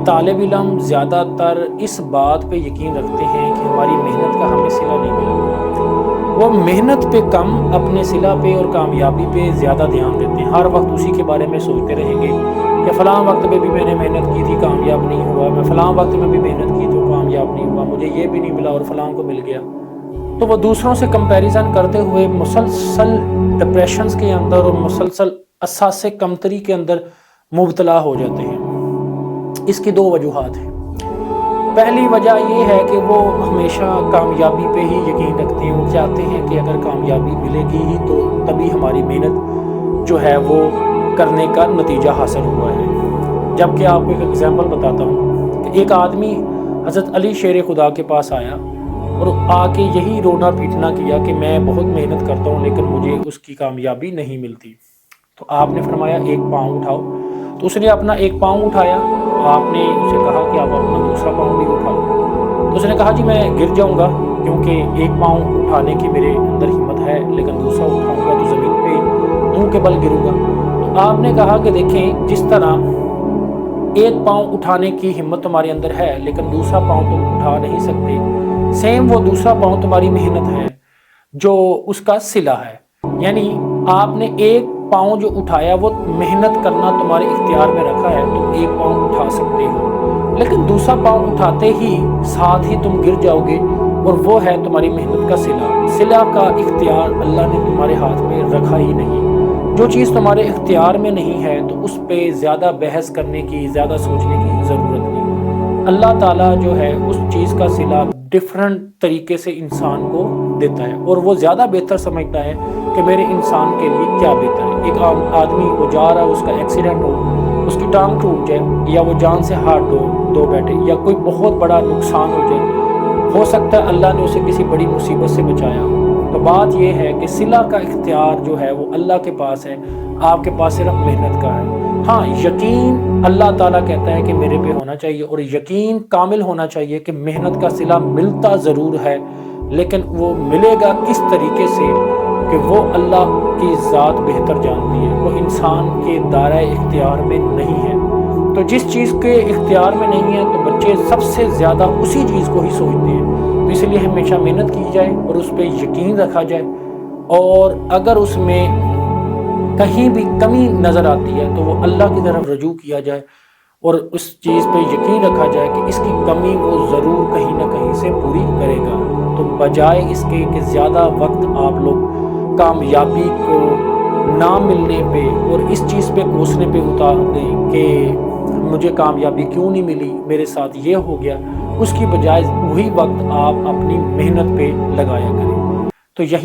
طالب علم زیادہ تر اس بات پہ یقین رکھتے ہیں کہ ہماری محنت کا ہمیں صلہ نہیں ملا، وہ محنت پہ کم، اپنے صلہ پہ اور کامیابی پہ زیادہ دھیان دیتے ہیں۔ ہر وقت اسی کے بارے میں سوچتے رہیں گے کہ فلاں وقت پہ بھی میں نے محنت کی تھی، کامیاب نہیں ہوا، میں فلاں وقت میں بھی محنت کی تو کامیاب نہیں ہوا، مجھے یہ بھی نہیں ملا اور فلاں کو مل گیا۔ تو وہ دوسروں سے کمپیریزن کرتے ہوئے مسلسل ڈپریشنز کے اندر اور مسلسل احساس کمتری کے اندر مبتلا ہو جاتے ہیں۔ اس کی دو وجوہات ہیں۔ پہلی وجہ یہ ہے کہ وہ ہمیشہ کامیابی پہ ہی یقین رکھتے ہیں، وہ چاہتے ہیں کہ اگر کامیابی ملے گی ہی تو تبھی ہماری محنت جو ہے وہ کرنے کا نتیجہ حاصل ہوا ہے۔ جبکہ آپ کو ایک ایگزامپل بتاتا ہوں کہ ایک آدمی حضرت علی شیر خدا کے پاس آیا اور آ کے یہی رونا پیٹنا کیا کہ میں بہت محنت کرتا ہوں لیکن مجھے اس کی کامیابی نہیں ملتی۔ تو آپ نے فرمایا ایک پاؤں اٹھاؤ، تو اس نے اپنا ایک پاؤں اٹھایا، آپ نے اسے کہا کہ آپ اپنا دوسرا پاؤں بھی اٹھاؤ، تو اس نے کہا جی میں گر جاؤں گا کیونکہ ایک پاؤں اٹھانے کی میرے اندر ہمت ہے لیکن دوسرا اٹھاؤں گا تو زمین پہ منہ کے بل گروں گا۔ تو آپ نے کہا کہ دیکھیں جس طرح ایک پاؤں اٹھانے کی ہمت تمہارے اندر ہے لیکن دوسرا پاؤں تم اٹھا نہیں سکتے، سیم وہ دوسرا پاؤں تمہاری محنت ہے جو اس کا صلہ ہے۔ یعنی آپ نے ایک پاؤں جو اٹھایا وہ محنت کرنا تمہارے اختیار میں رکھا ہے، تم ایک پاؤں اٹھا سکتے ہو، لیکن دوسرا پاؤں اٹھاتے ہی ساتھ ہی تم گر جاؤ گے اور وہ ہے تمہاری محنت کا صلہ۔ صلہ کا اختیار اللہ نے تمہارے ہاتھ میں رکھا ہی نہیں۔ جو چیز تمہارے اختیار میں نہیں ہے تو اس پہ زیادہ بحث کرنے کی، زیادہ سوچنے کی ضرورت نہیں۔ اللہ تعالیٰ جو ہے اس چیز کا صلہ ڈیفرنٹ طریقے سے انسان کو دیتا ہے اور وہ زیادہ بہتر سمجھتا ہے کہ میرے انسان کے لیے کیا بہتر ہے۔ ایک آدمی وہ جا رہا ہے، اس کا ایکسیڈنٹ ہو، اس کی ٹانگ ٹوٹ جائے یا وہ جان سے ہاتھ دھو بیٹھے یا کوئی بہت بڑا نقصان ہو جائے، ہو سکتا ہے اللہ نے اسے کسی بڑی مصیبت سے بچایا ہو۔ تو بات یہ ہے کہ صلہ کا اختیار جو ہے وہ اللہ کے پاس ہے، آپ کے پاس صرف محنت کا ہے۔ ہاں یقین اللہ تعالیٰ کہتا ہے کہ میرے پہ ہونا چاہیے اور یقین کامل ہونا چاہیے کہ محنت کا صلہ ملتا ضرور ہے، لیکن وہ ملے گا کس طریقے سے کہ وہ اللہ کی ذات بہتر جانتی ہے، وہ انسان کے دائرۂ اختیار میں نہیں ہے۔ تو جس چیز کے اختیار میں نہیں ہے تو بچے سب سے زیادہ اسی چیز کو ہی سوچتے ہیں۔ تو اس لیے ہمیشہ محنت کی جائے اور اس پہ یقین رکھا جائے، اور اگر اس میں کہیں بھی کمی نظر آتی ہے تو وہ اللہ کی طرف رجوع کیا جائے اور اس چیز پہ یقین رکھا جائے کہ اس کی کمی وہ ضرور کہیں نہ کہیں سے پوری کرے گا۔ تو بجائے اس کے کہ زیادہ وقت آپ لوگ کامیابی کو نہ ملنے پہ اور اس چیز پہ کوسنے پہ اتار دیں کہ مجھے کامیابی کیوں نہیں ملی، میرے ساتھ یہ ہو گیا، اس کی بجائے وہی وقت آپ اپنی محنت پہ لگایا کریں۔ تو یہی